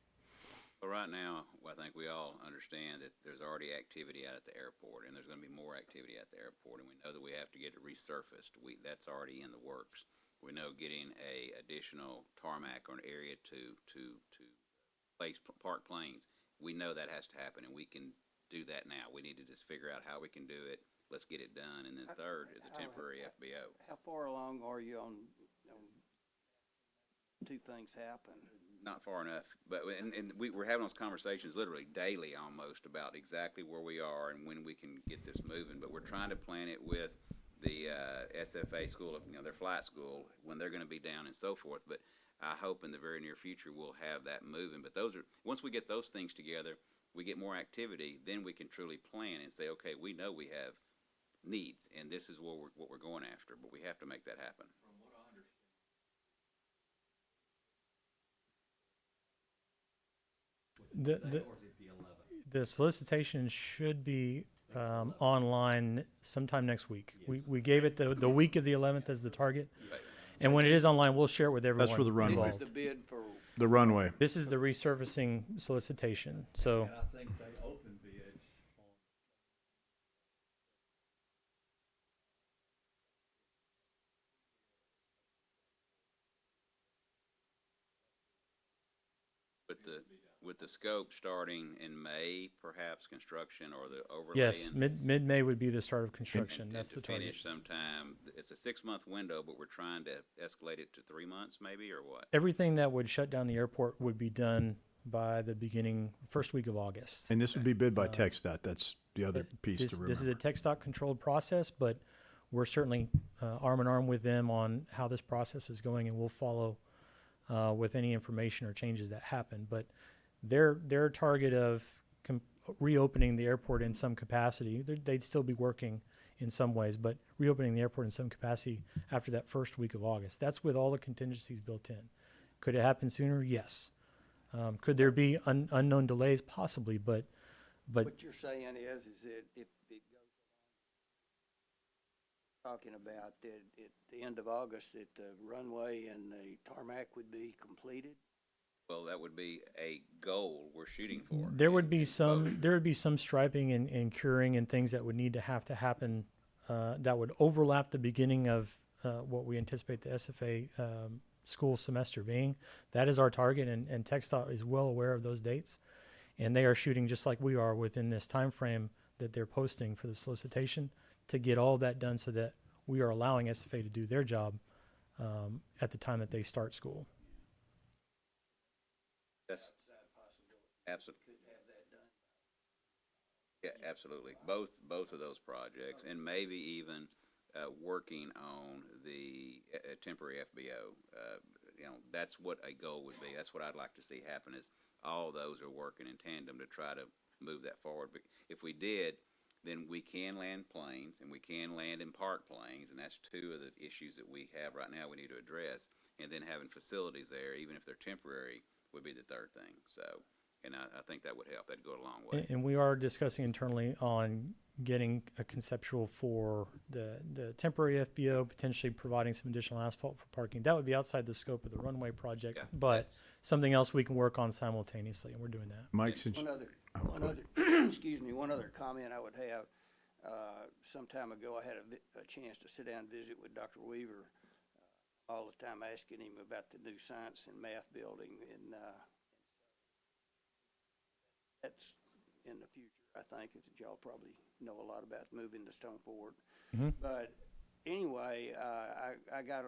But right now, I think we all understand that there's already activity out at the airport, and there's going to be more activity at the airport, and we know that we have to get it resurfaced. That's already in the works. We know getting a additional tarmac or an area to place park planes. We know that has to happen, and we can do that now. We need to just figure out how we can do it. Let's get it done. And then third is a temporary FBO. How far along are you on two things happen? Not far enough, but we're having those conversations literally daily almost about exactly where we are and when we can get this moving. But we're trying to plan it with the SFA school, their flight school, when they're going to be down and so forth. But I hope in the very near future we'll have that moving. But once we get those things together, we get more activity, then we can truly plan and say, okay, we know we have needs, and this is what we're going after. But we have to make that happen. The solicitation should be online sometime next week. We gave it the week of the 11th as the target. And when it is online, we'll share it with everyone. that's for the runway. This is the bid for, The runway. This is the resurfacing solicitation. So And I think they open bids on. With the scope starting in May, perhaps construction or the overlay. yes, mid-May would be the start of construction. And That's to the target. finish sometime. It's a 6-month window, but we're trying to escalate it to 3 months, maybe, or what? Everything that would shut down the airport would be done by the first week of August. And this would be bid by TxDOT. That's the other piece to remember. This is a TxDOT controlled process, but we're certainly arm in arm with them on how this process is going, and we'll follow with any information or changes that happen. But their target of reopening the airport in some capacity, they'd still be working in some ways, but reopening the airport in some capacity after that first week of August. That's with all the contingencies built in. Could it happen sooner? Yes. Could there be unknown delays? Possibly, but what you're saying is that if it goes talking about that at the end of August, that the runway and the tarmac would be completed. Well, that would be a goal we're shooting for. There would be And some both- there would be some striping and curing and things that would need to happen that would overlap the beginning of what we anticipate the SFA school semester being. That is our target, and TxDOT is well aware of those dates, and they are shooting just like we are within this time frame that they're posting for the solicitation to get all of that done so that we are allowing SFA to do their job at the time that they start school. That's absolutely. Yeah, absolutely. Both of those projects, and maybe even working on the temporary FBO. That's what a goal would be. That's what I'd like to see happen, is all those are working in tandem to try to move that forward. But if we did, then we can land planes, and we can land and park planes, and that's two of the issues that we have right now we need to address. And then having facilities there, even if they're temporary, would be the third thing. So, and I think that would help. That'd go a long way. And we are discussing internally on getting a conceptual for the temporary FBO, potentially providing some additional asphalt for parking. That would be outside the scope of the runway project, Yeah, but that's- something else we can work on simultaneously, and we're doing that. Mike, since One other, excuse me, one other comment I would have. Some time ago, I had a chance to sit down and visit with Dr. Weaver, all the time asking him about the new science and math building, and that's in the future, I think, as y'all probably know a lot about moving the Stone Forward. But anyway, I got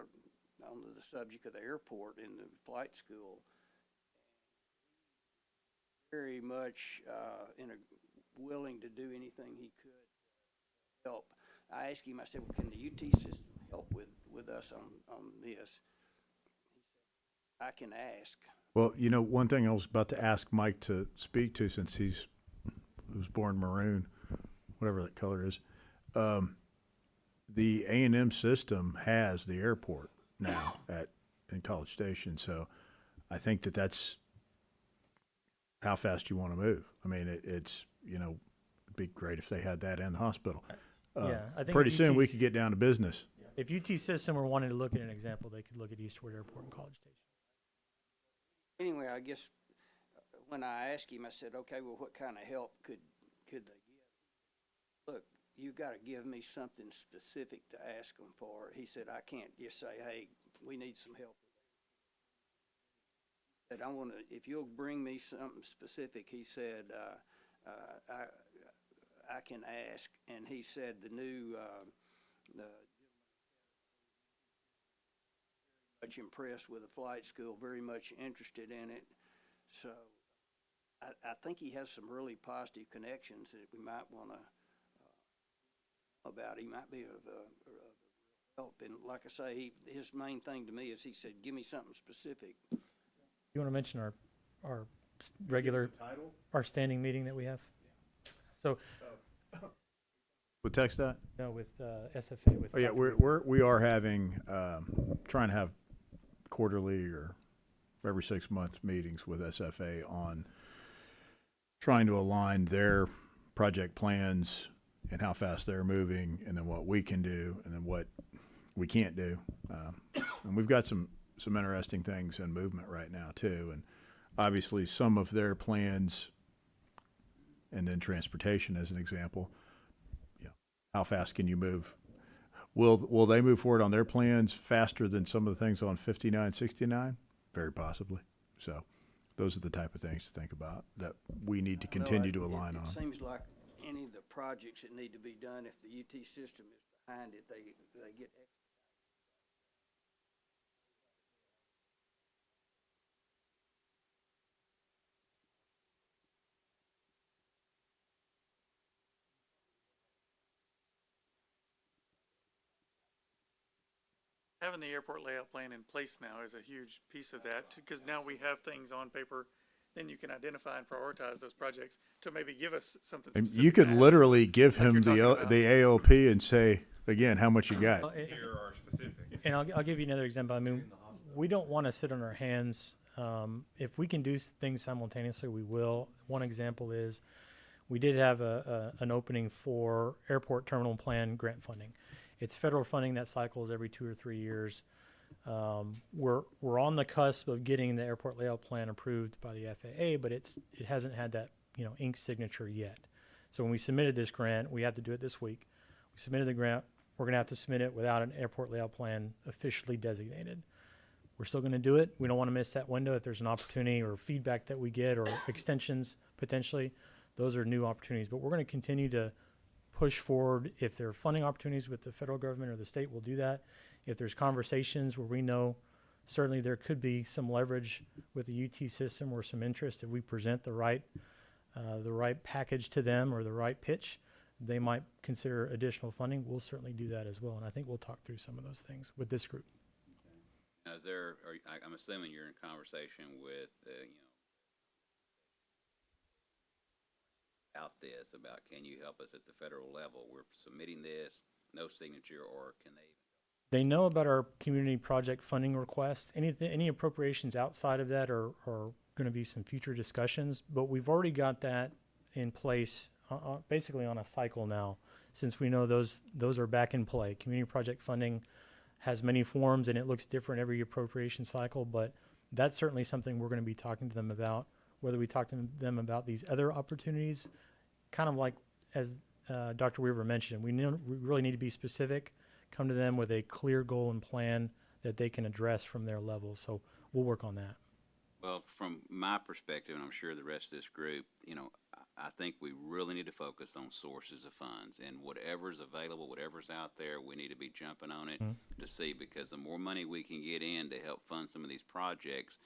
onto the subject of the airport and the flight school. Very much willing to do anything he could to help. I asked him, I said, well, can the UT system help with us on this? He said, I can ask. well, one thing I was about to ask Mike to speak to, since he was born maroon, whatever that color is. The A&M system has the airport now in College Station, so I think that's how fast you want to move. I mean, it'd be great if they had that in the hospital. Yeah, I think Pretty if soon UT we could get down to business. If UT System were wanting to look at an example, they could look at Eastwood Airport and College Station. Anyway, I guess when I asked him, I said, okay, well, what kind of help could they give? Look, you've got to give me something specific to ask them for. He said, I can't just say, hey, we need some help. He said, I want to, if you'll bring me something specific, he said, I can ask. And he said the new, much impressed with the flight school, very much interested in it. So I think he has some really positive connections that we might want to about. He might be of help. And like I say, his main thing to me is he said, give me something specific. You want to mention our regular, our standing meeting that we have? So, With TxDOT? no, with SFA. With Oh yeah, Dr. we are having trying to have quarterly or every 6 month meetings with SFA on trying to align their project plans and how fast they're moving, and then what we can do, and then what we can't do. And we've got some interesting things in movement right now too, and obviously some of their plans, and then transportation as an example. How fast can you move? Will they move forward on their plans faster than some of the things on 59, 69? Very possibly. So those are the type of things to think about that we need to continue to align on. It seems like any of the projects that need to be done, if the UT system is behind it, they get extra. Having the airport layout plan in place now is a huge piece of that, because now we have things on paper, then you can identify and prioritize those projects to maybe give us something And specific. you could to ask. literally give Like him you're the talking about. the AOP and say, again, how much you got. Here are specifics. And I'll give you another example. I mean, we don't want to sit on our hands. If we can do things simultaneously, we will. One example is we did have an opening for airport terminal plan grant funding. It's federal funding that cycles every 2 or 3 years. We're on the cusp of getting the airport layout plan approved by the FAA, but it hasn't had that ink signature yet. So when we submitted this grant, we have to do it this week. We submitted the grant. We're going to have to submit it without an airport layout plan officially designated. We're still going to do it. We don't want to miss that window. If there's an opportunity or feedback that we get or extensions potentially, those are new opportunities. But we're going to continue to push forward. If there are funding opportunities with the federal government or the state, we'll do that. If there's conversations where we know certainly there could be some leverage with the UT system or some interest, if we present the right package to them or the right pitch, they might consider additional funding. We'll certainly do that as well. And I think we'll talk through some of those things with this group. Now, I'm assuming you're in conversation with, about can you help us at the federal level? We're submitting this, no signature, or can they? They know about our community project funding request. Any appropriations outside of that are going to be some future discussions, but we've already got that in place basically on a cycle now, since we know those are back in play. Community project funding has many forms and it looks different every appropriation cycle, but that's certainly something we're going to be talking to them about. Whether we talk to them about these other opportunities, kind of like as Dr. Weaver mentioned, we really need to be specific, come to them with a clear goal and plan that they can address from their level. So we'll work on that. Well, from my perspective, and I'm sure the rest of this group, I think we really need to focus on sources of funds, and whatever's available, whatever's out there, we need to be jumping on it to see, because the more money we can get in to help fund some of these projects,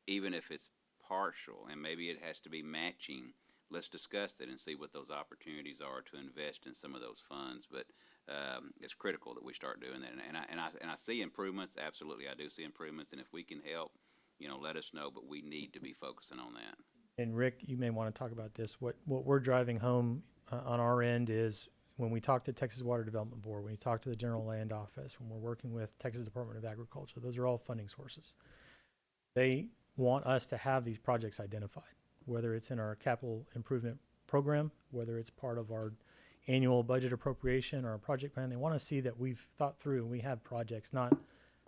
even if it's partial and maybe it has to be matching, let's discuss it and see what those opportunities are to invest in some of those funds. But it's critical that we start doing that, and I see improvements. Absolutely, I do see improvements, and if we can help, let us know. But we need to be focusing on that. And Rick, you may want to talk about this. What we're driving home on our end is when we talk to Texas Water Development Board, when we talk to the General Land Office, when we're working with Texas Department of Agriculture, those are all funding sources. They want us to have these projects identified, whether it's in our capital improvement program, whether it's part of our annual budget appropriation or our project plan. They want to see that we've thought through and we have projects, not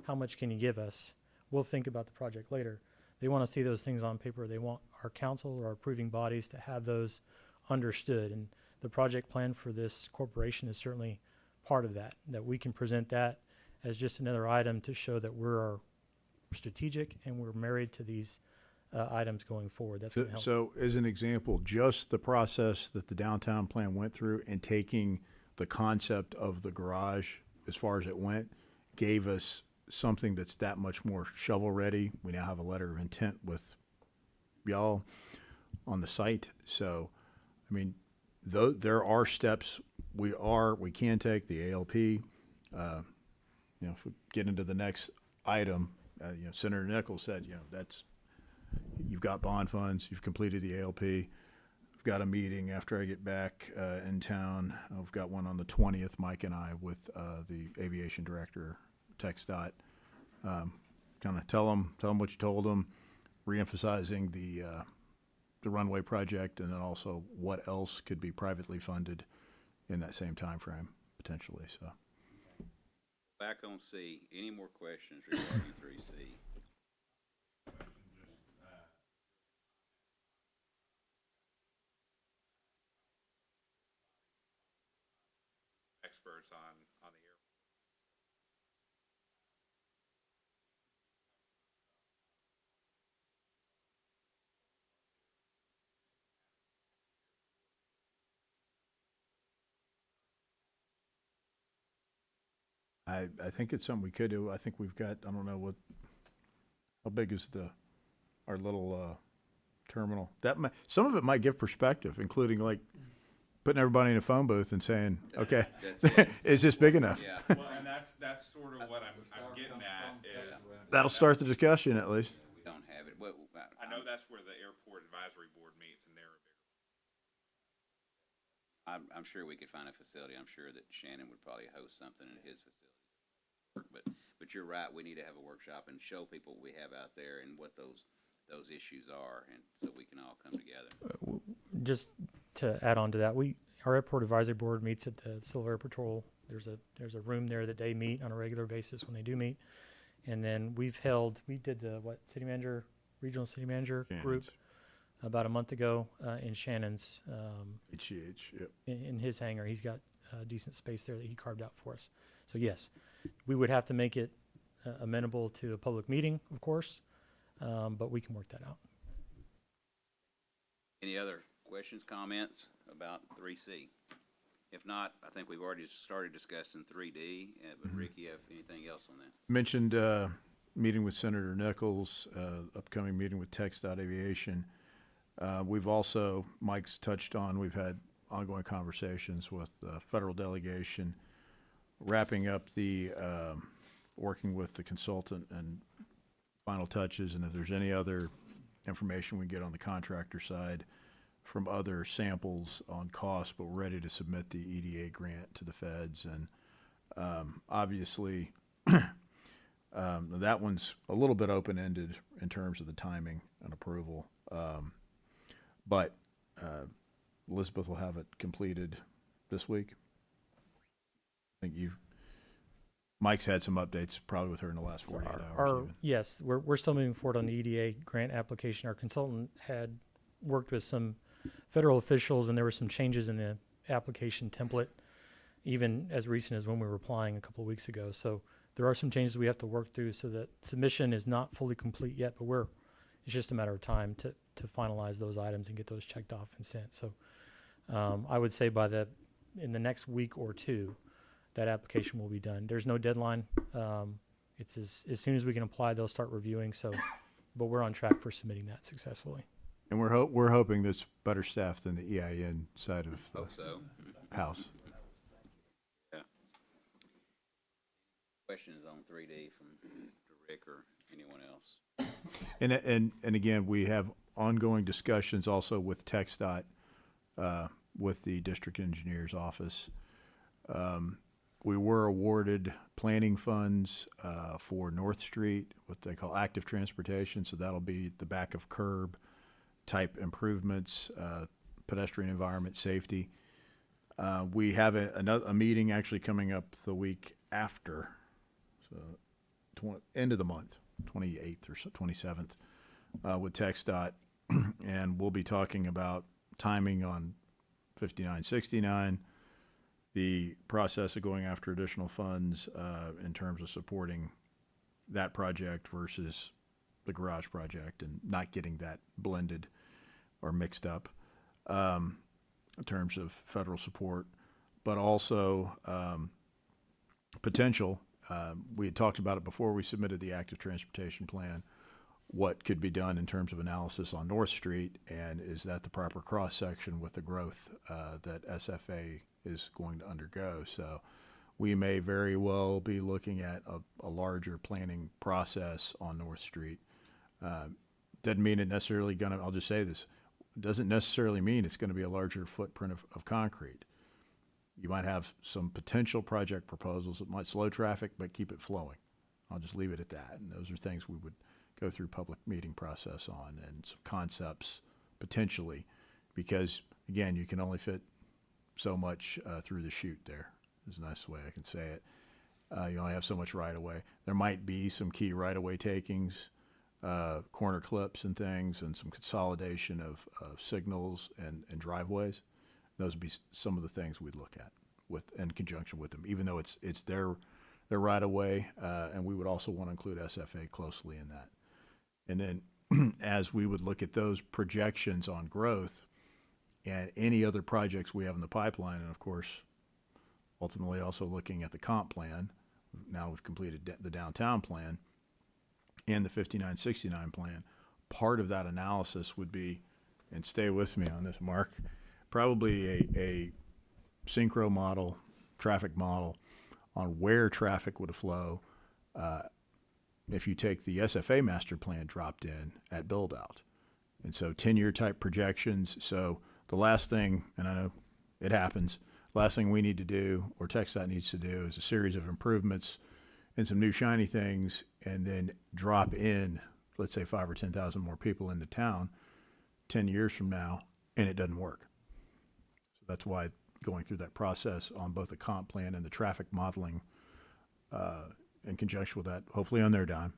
how much can you give us. We'll think about the project later. They want to see those things on paper. They want our council or our approving bodies to have those understood. And the project plan for this corporation is certainly part of that we can present that as just another item to show that we're strategic and we're married to these items going forward. That's going to help. So as an example, just the process that the downtown plan went through and taking the concept of the garage as far as it went gave us something that's that much more shovel ready. We now have a letter of intent with y'all on the site. So, I mean, there are steps we can take. The ALP, if we get into the next item, Senator Nichols said, you've got bond funds, you've completed the ALP. We've got a meeting after I get back in town. We've got one on the 20th, Mike and I, with the aviation director, TxDOT. Kind of tell them what you told them, reemphasizing the runway project, and then also what else could be privately funded in that same time frame potentially. So Back on C. Any more questions regarding 3C? Experts on the airport. I think it's something we could do. I think we've got, I don't know how big is our little terminal. Some of it might give perspective, including like putting everybody in a phone booth and saying, okay, is this big enough? Yeah. Well, and that's sort of what I'm getting at is, That'll start the discussion at least. We don't have it. Well, I know that's where the airport advisory board meets, and they're a bigger. I'm sure we could find a facility. I'm sure that Shannon would probably host something in his facility. But you're right. We need to have a workshop and show people what we have out there and what those issues are, and so we can all come together. Just to add on to that, our airport advisory board meets at the Civil Air Patrol There's a room there that they meet on a regular basis when they do meet. And then we did the regional city manager group Shannon's. about a month ago in Shannon's, HGH, yep. in his hangar. He's got decent space there that he carved out for us. So yes, we would have to make it amenable to a public meeting, of course, but we can work that out. Any other questions, comments about 3C? If not, I think we've already started discussing 3D, but Rick, you have anything else on that? Mentioned meeting with Senator Nichols, upcoming meeting with TxDOT Aviation. We've also, Mike's touched on, we've had ongoing conversations with the federal delegation, wrapping up the, working with the consultant and final touches, and if there's any other information we get on the contractor side from other samples on cost, but we're ready to submit the EDA grant to the feds. And obviously, that one's a little bit open-ended in terms of the timing and approval. But Elizabeth will have it completed this week. I think Mike's had some updates probably with her in the last 48 hours. Yes, we're still moving forward on the EDA grant application. Our consultant had worked with some federal officials, and there were some changes in the application template, even as recent as when we were applying a couple of weeks ago. So there are some changes we have to work through, so that submission is not fully complete yet, but it's just a matter of time to finalize those items and get those checked off and sent. So I would say in the next week or two, that application will be done. There's no deadline. It's as soon as we can apply, they'll start reviewing. So, but we're on track for submitting that successfully. And we're hoping that's better staffed than the EIN side of Hope so. the house. Yeah. Questions on 3D from Rick or anyone else? And again, we have ongoing discussions also with TxDOT, with the district engineer's office. We were awarded planning funds for North Street, what they call active transportation. So that'll be the back of curb type improvements, pedestrian environment safety. We have a meeting actually coming up the week after, so end of the month, 28th or 27th, with TxDOT, and we'll be talking about timing on 5969, the process of going after additional funds in terms of supporting that project versus the garage project, and not getting that blended or mixed up in terms of federal support, but also potential. We had talked about it before we submitted the active transportation plan, what could be done in terms of analysis on North Street, and is that the proper cross-section with the growth that SFA is going to undergo. So we may very well be looking at a larger planning process on North Street. Doesn't mean it necessarily I'll just say this, doesn't necessarily mean it's going to be a larger footprint of concrete. You might have some potential project proposals that might slow traffic, but keep it flowing. I'll just leave it at that. And those are things we would go through public meeting process on, and some concepts potentially, because again, you can only fit so much through the chute there, is a nice way I can say it. You only have so much right of way. There might be some key right of way takings, corner clips and things, and some consolidation of signals and driveways. Those would be some of the things we'd look at in conjunction with them, even though it's their right of way, and we would also want to include SFA closely in that. And then as we would look at those projections on growth and any other projects we have in the pipeline, and of course, ultimately also looking at the comp plan. Now we've completed the downtown plan and the 5969 plan. Part of that analysis would be, and stay with me on this, Mark, probably a synchro model, traffic model on where traffic would flow if you take the SFA master plan dropped in at build out. And so 10-year type projections. So the last thing, and I know it happens, last thing we need to do, or TxDOT needs to do, is a series of improvements and some new shiny things, and then drop in, let's say 5,000 or 10,000 more people into town 10 years from now, and it doesn't work. So that's why going through that process on both the comp plan and the traffic modeling in conjunction with that, hopefully on their dime.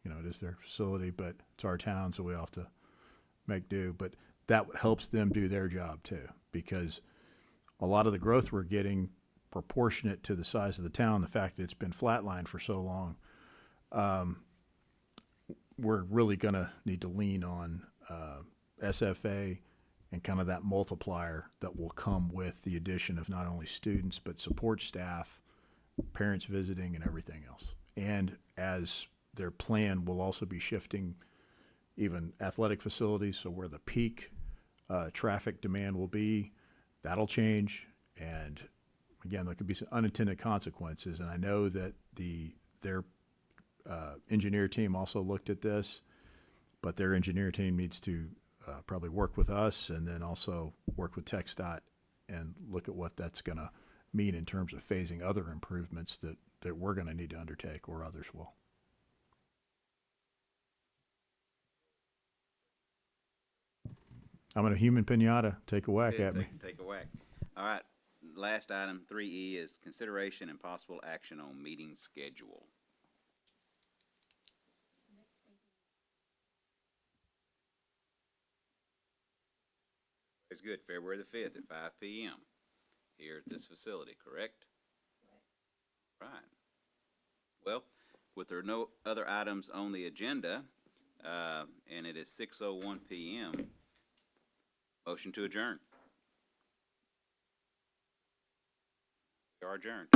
You know, it is their facility, but it's our town, so we have to make do. But that helps them do their job too, because a lot of the growth we're getting proportionate to the size of the town, the fact that it's been flatlined for so long, we're really going to need to lean on SFA and kind of that multiplier that will come with the addition of not only students, but support staff, parents visiting, and everything else. And as their plan will also be shifting even athletic facilities, so where the peak traffic demand will be, that'll change. And again, there could be some unintended consequences. And I know that their engineer team also looked at this, but their engineer team needs to probably work with us and then also work with TxDOT and look at what that's going to mean in terms of phasing other improvements that we're going to need to undertake, or others will. I'm going to human pinata. Take a whack Yeah, at me. take a whack. All right, last item, 3E, is consideration and possible action on meeting schedule. It's good, February the 5th at 5 p.m. here at this facility, correct? Right. Well, with there are no other items on the agenda, and it is 6:01 p.m., motion to adjourn. We are adjourned.